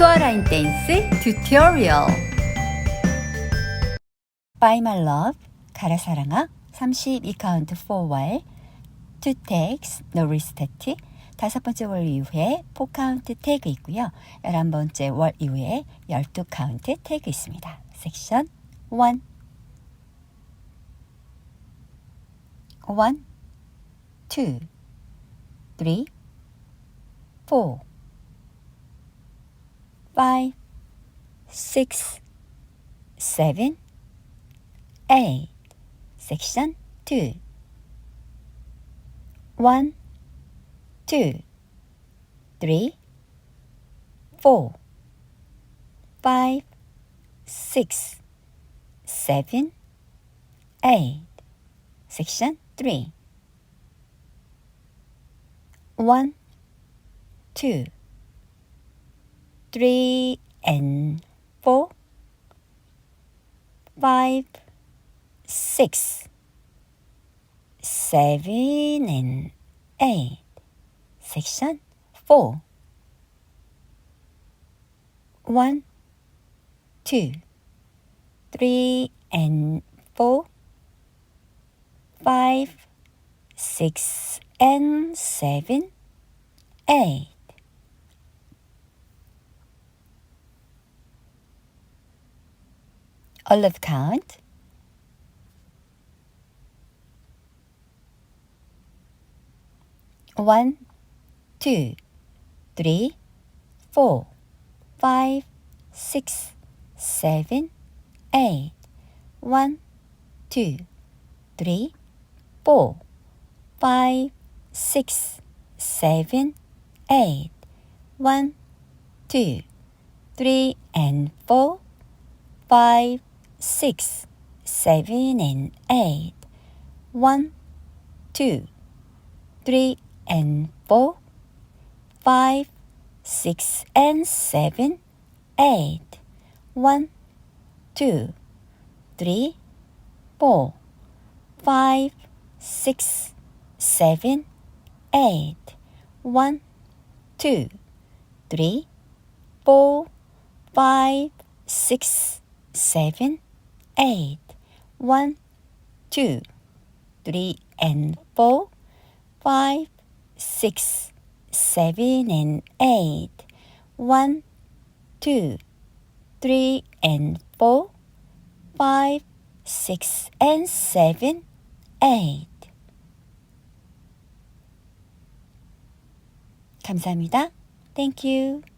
초아라인댄스 튜토리얼 By my love, 가라 사랑아 32카운트 4월 2 takes, no restart 5번째 월 이후에 4카운트 태그 있고요. 11번째 월 이후에 12카운트 태그 있습니다. 섹션 1 1, 2, 3, 4 5, 6, 7, 8 섹션 2 1, 2, 3, 4 5, 6, 7, 8 섹션 3 1, 2, 3 and 4 5, 6, 7 and 8 섹션 4 1, 2, 3 and 4 5, 6 and 7, 8 Olive count 1, 2, 3, 4, 5, 6, 7, 8 1, 2, 3, 4, 5, 6, 7, 8 1, 2, 3 and 4 5, 6, 7 and 8 1, 2, 3 and 4 5, 6 and 7, 8 1, 2, 3, 4 5, 6, 7, 8 1, 2, 3, 4 5, 6, 7, 8 1, 2, 3 and 4 5, 6, 7 and 8 1, 2, 3 and 4 5, 6 and 7, 8 감사합니다. Thank you.